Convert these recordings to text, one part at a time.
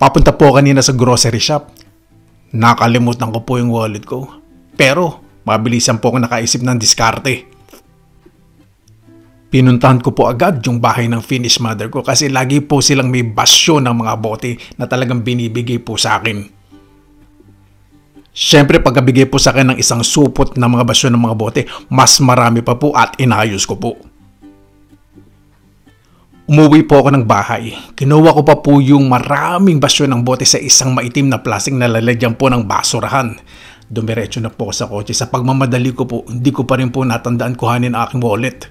Papunta po kanina sa grocery shop. Nakalimutan ko po yung wallet ko. Pero, mabilisan po ako nakaisip ng diskarte. Pinuntahan ko po agad yung bahay ng Finnish mother ko kasi lagi po silang may basyo ng mga bote na talagang binibigay po sa akin. Siyempre, pagkabigay po sa akin ng isang supot na mga basyo ng mga bote, mas marami pa po at inayos ko po. Umuwi po ako ng bahay. Kinuha ko pa po yung maraming basyo ng bote sa isang maitim na plastic na lalagyan po ng basurahan. Dumiretso na po ako sa kotse. Sa pagmamadali ko po, hindi ko pa rin po natandaan kuhanin ang aking wallet.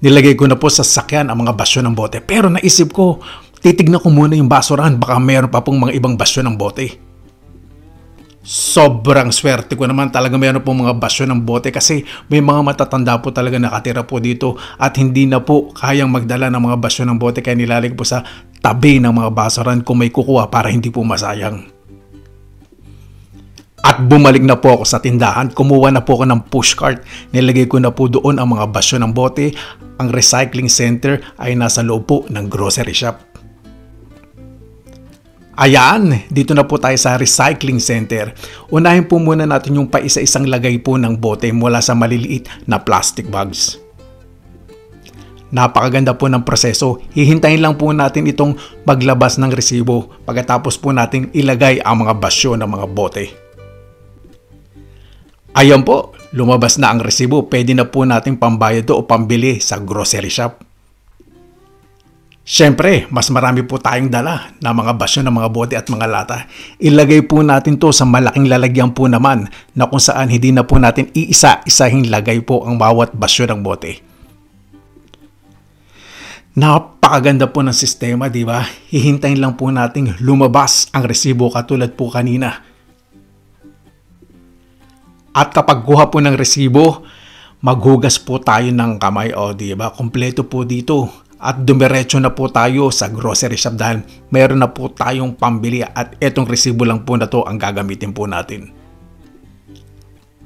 Nilagay ko na po sa sasakyan ang mga basyo ng bote. Pero naisip ko, titignan ko muna yung basurahan. Baka mayroon pa pong mga ibang basyo ng bote. Sobrang swerte ko naman, talaga mayroon po mga basyo ng bote kasi may mga matatanda po talaga nakatira po dito at hindi na po kayang magdala ng mga basyo ng bote kaya nilalag po sa tabi ng mga basurahan kung may kukuha para hindi po masayang. At bumalik na po ako sa tindahan, kumuha na po ako ng pushcart, nilagay ko na po doon ang mga basyo ng bote. Ang recycling center ay nasa loob po ng grocery shop. Ayan, dito na po tayo sa recycling center. Unahin po muna natin yung paisa-isang lagay po ng bote mula sa maliliit na plastic bags. Napakaganda po ng proseso. Hihintayin lang po natin itong maglabas ng resibo pagkatapos po natin ilagay ang mga basyo ng mga bote. Ayan po, lumabas na ang resibo. Pwede na po natin pambayad o pambili sa grocery shop. Siyempre, mas marami po tayong dala na mga basyo ng mga bote at mga lata. Ilagay po natin to sa malaking lalagyan po naman na kung saan hindi na po natin iisa-isahing lagay po ang bawat basyo ng bote. Napakaganda po ng sistema, di ba? Hihintayin lang po nating lumabas ang resibo katulad po kanina. At kapag kuha po ng resibo, maghugas po tayo ng kamay, o di ba? Kompleto po dito. At dumiretso na po tayo sa grocery shop dahil meron na po tayong pambili at etong resibo lang po na to ang gagamitin po natin.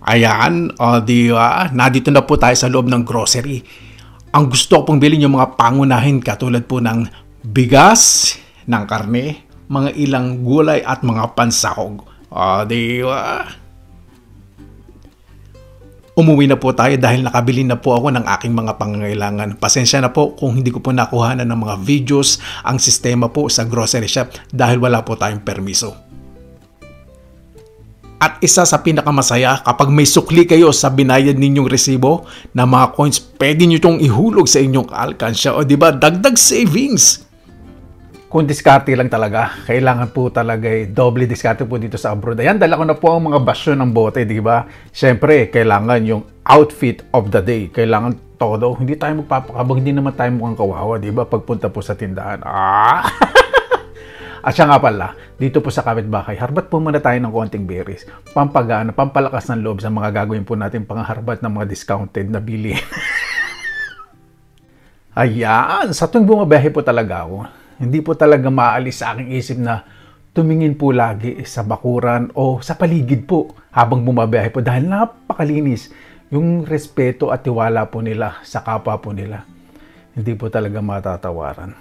Ayan, o di ba? Nandito na po tayo sa loob ng grocery. Ang gusto ko pong bilhin yung mga pangunahin katulad po ng bigas, ng karne, mga ilang gulay at mga pansahog. O di ba? Umuwi na po tayo dahil nakabili na po ako ng aking mga pangangailangan. Pasensya na po kung hindi ko po nakuhanan ng mga videos ang sistema po sa grocery shop dahil wala po tayong permiso. At isa sa pinakamasaya, kapag may sukli kayo sa binayad ninyong resibo na mga coins, pwede nyo itong ihulog sa inyong alkansya o diba, dagdag savings. Kung diskarte lang talaga, kailangan po talaga doble diskarte po dito sa abroad. Ayan, dala ko na po ang mga basyo ng bote, di ba? Siyempre, kailangan yung outfit of the day. Kailangan todo. Hindi tayo magpapakabang, hindi naman tayo mukhang kawawa, di ba? Pagpunta po sa tindahan. At siya nga pala, dito po sa kapitbahay, harbat po muna tayo ng konting berries. Pampagana, pampalakas ng loob sa mga gagawin po natin pangharbat ng mga discounted na bili. Ayan, sa tuwing bumabiyahe po talaga ako, hindi po talaga maalis sa aking isip na tumingin po lagi sa bakuran o sa paligid po habang bumabiyahe po dahil napakalinis yung respeto at tiwala po nila sa kapwa po nila. Hindi po talaga matatawaran.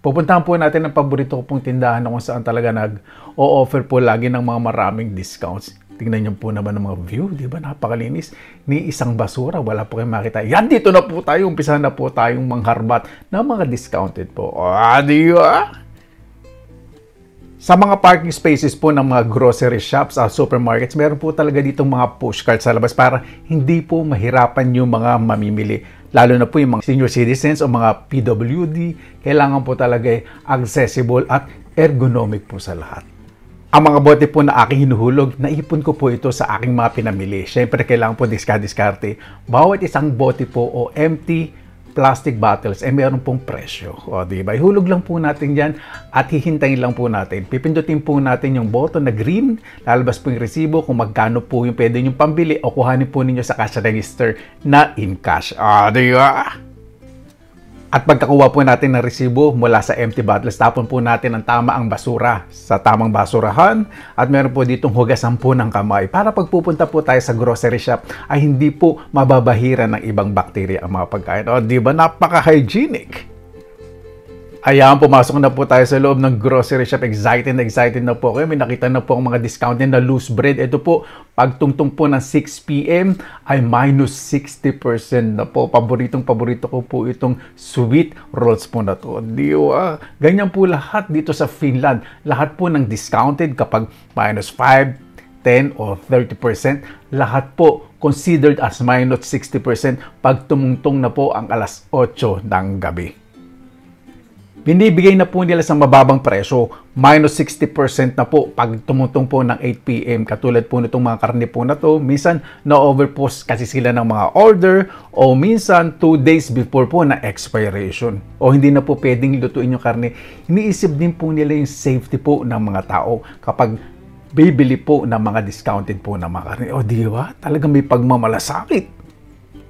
Pupuntahan po natin ang paborito ko pong tindahan na kung saan talaga nag-o-offer po lagi ng mga maraming discounts. Tingnan niyo po naman ang mga view, di ba? Napakalinis. Ni isang basura, wala po kayong makita. Yan, dito na po tayo. Umpisa na po tayong mangharbat ng mga discounted po. Di ba? Sa mga parking spaces po ng mga grocery shops at supermarkets, meron po talaga ditong mga pushcarts sa labas para hindi po mahirapan yung mga mamimili. Lalo na po yung mga senior citizens o mga PWD, kailangan po talaga accessible at ergonomic po sa lahat. Ang mga bote po na aking hinuhulog, naipon ko po ito sa aking mga pinamili. Siyempre, kailangan po diskarte. Bawat isang bote po o empty plastic bottles, meron pong presyo. O, diba? Ihulog lang po natin yan at hihintayin lang po natin. Pipindutin po natin yung button na green, lalabas po yung resibo kung magkano po yung pwede nyong pambili o kuhanin po ninyo sa cash register na in cash. O, diba? At pagkakuha po natin ng resibo mula sa empty bottles, tapon po natin ang tamaang basura sa tamang basurahan at meron po ditong hugasan po ng kamay para pagpupunta po tayo sa grocery shop ay hindi po mababahiran ng ibang bakterya ang mga pagkain. O, di ba? Napaka-hygienic. Ayan, pumasok na po tayo sa loob ng grocery shop. Excited na po kayo. May nakita na po ang mga discounted na loose bread. Ito po, pagtungtong po ng 6 p.m. ay minus 60% na po. Paborito ko po itong sweet rolls po na to. Diwa, ganyan po lahat dito sa Finland. Lahat po ng discounted kapag minus 5, 10 o 30%, lahat po considered as minus 60% pag tumungtong na po ang alas 8 ng gabi. Binibigay na po nila sa mababang presyo, minus 60% na po pag tumutong po ng 8 p.m. Katulad po nitong mga karne po na to, minsan na-overpost kasi sila ng mga order o minsan 2 days before po na expiration. O hindi na po pwedeng lutuin yung karne. Iniisip din po nila yung safety po ng mga tao kapag bibili po ng mga discounted po ng mga karne. O di ba? Talagang may pagmamalasakit.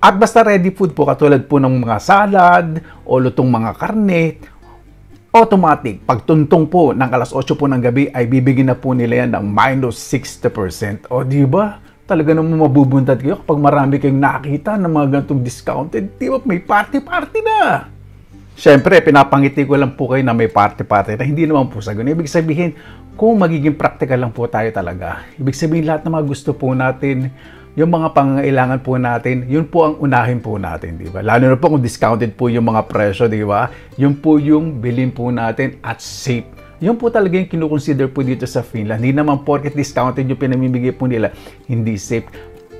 At basta ready food po katulad po ng mga salad o lutong mga karne, automatic, pagtuntong po ng alas 8 po ng gabi ay bibigyan na po nila yan ng minus 60%. O di ba? Talaga naman mabubuntad kayo kapag marami kayong nakita ng mga ganitong discounted. Di ba? May party-party na! Siyempre, pinapangiti ko lang po kayo na may party-party na hindi naman po sa ganun. Ibig sabihin, kung magiging practical lang po tayo talaga, ibig sabihin lahat ng mga gusto po natin, yung mga pangangailangan po natin, yun po ang unahin po natin, di ba? Lalo na po kung discounted po yung mga presyo, di ba? Yun po yung bilhin po natin at safe. Yun po talaga yung kinukonsider po dito sa Finland. Hindi naman porket discounted yung pinamimigay po nila, hindi safe.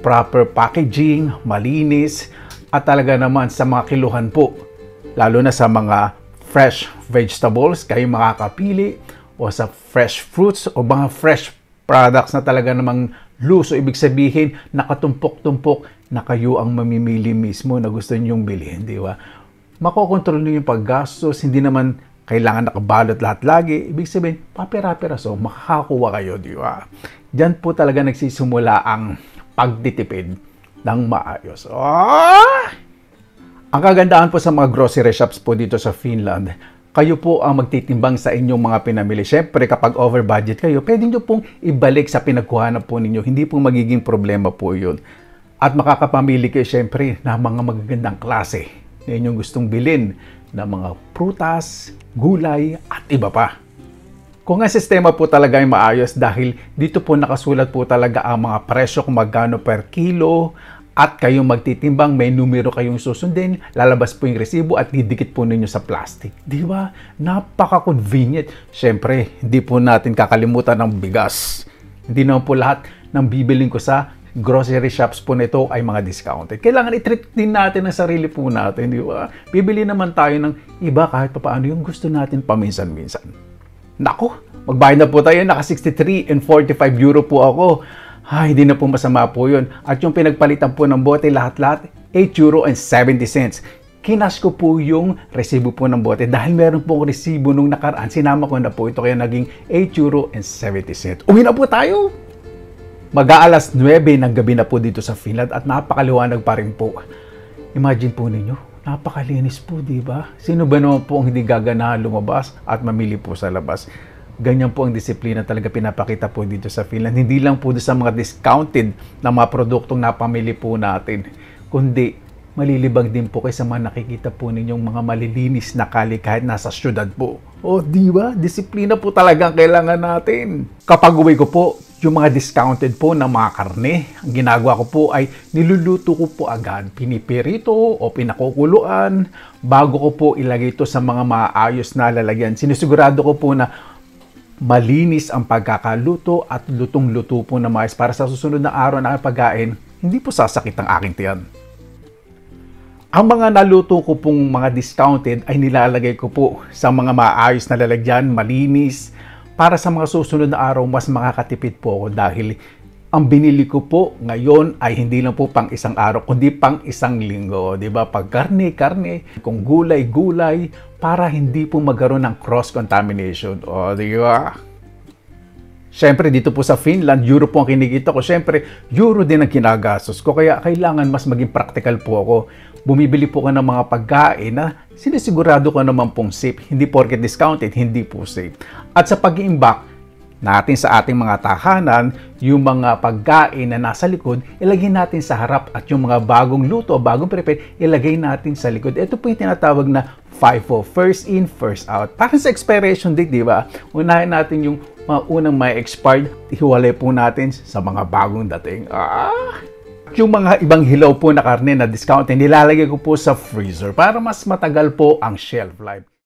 Proper packaging, malinis, at talaga naman sa mga kiluhan po. Lalo na sa mga fresh vegetables, kayo makakapili, o sa fresh fruits, o mga fresh products na talaga namang loose. So, ibig sabihin, nakatumpok-tumpok na kayo ang mamimili mismo na gusto niyong bilhin, di ba? Makokontrol niyo yung paggastos, hindi naman kailangan nakabalot lahat lagi. Ibig sabihin, papera-peraso, makakakuha kayo, di ba? Diyan po talaga nagsisimula ang pagtitipid ng maayos. Ang kagandahan po sa mga grocery shops po dito sa Finland, kayo po ang magtitimbang sa inyong mga pinamili. Siyempre, kapag over budget kayo, pwede nyo pong ibalik sa pinagkuhanan po ninyo. Hindi po magiging problema po yun. At makakapamili kayo siyempre ng mga magagandang klase na inyong gustong bilhin na mga prutas, gulay, at iba pa. Kung ang sistema po talaga ay maayos dahil dito po nakasulat po talaga ang mga presyo kung magkano per kilo, at kayong magtitimbang, may numero kayong susundin, lalabas po yung resibo at didikit po ninyo sa plastic. Di ba? Napaka-convenient. Siyempre, hindi po natin kakalimutan ng bigas. Hindi naman po lahat ng bibiling ko sa grocery shops po nito ay mga discounted. Kailangan i-treat din natin ang sarili po natin, di ba? Bibili naman tayo ng iba kahit paano yung gusto natin paminsan-minsan. Nako, magbayad na po tayo. Naka 63 and 45 euro po ako. Ay, hindi na po masama po yun. At yung pinagpalitan po ng bote, lahat-lahat, 8 euro and 70 cents. Kinash ko po yung resibo po ng bote. Dahil meron po resibo nung nakaraan, sinama ko na po ito, kaya naging 8 euro and 70 cents. Uwi na po tayo! Mag-aalas 9 ng gabi na po dito sa Finland at napakaliwanag pa rin po. Imagine po ninyo, napakalinis po, di ba? Sino ba naman po ang hindi gaganahan lumabas at mamili po sa labas? Ganyan po ang disiplina talaga pinapakita po dito sa Finland. Hindi lang po sa mga discounted na mga produktong napamili po natin, kundi malilibag din po kayo sa mga nakikita po ninyong mga malilinis na kali kahit nasa syudad po. O, di ba? Disiplina po talaga ang kailangan natin. Kapag uwi ko po, yung mga discounted po na mga karne, ang ginagawa ko po ay niluluto ko po agad. Pinipirito o pinakukuluan bago ko po ilagay ito sa mga maayos na lalagyan. Sinisigurado ko po na malinis ang pagkakaluto at lutong-luto po na maayos para sa susunod na araw na pagkain, hindi po sasakit ang aking tiyan. Ang mga naluto ko pong mga discounted ay nilalagay ko po sa mga maayos na lalagyan, malinis, para sa mga susunod na araw mas makakatipid po ako dahil ang binili ko po ngayon ay hindi lang po pang isang araw, kundi pang isang linggo. Diba? Pag karne, kung gulay, para hindi po magkaroon ng cross-contamination. O, diba? Siyempre, dito po sa Finland, euro po ang kinikita ko. Siyempre, euro din ang kinagastos ko. Kaya kailangan mas maging practical po ako. Bumibili po ka ng mga pagkain na sinisigurado ko naman pong safe. Hindi porket discounted, hindi po safe. At sa pag-iimbak, natin sa ating mga tahanan, yung mga pagkain na nasa likod, ilagay natin sa harap at yung mga bagong luto, bagong prepare, ilagay natin sa likod. Ito po yung tinatawag na FIFO, first in, first out. Parang sa expiration date, di ba? Unahin natin yung mga unang may expired, hiwalay po natin sa mga bagong dating. Yung mga ibang hilaw po na karne na discount, nilalagay ko po sa freezer para mas matagal po ang shelf life.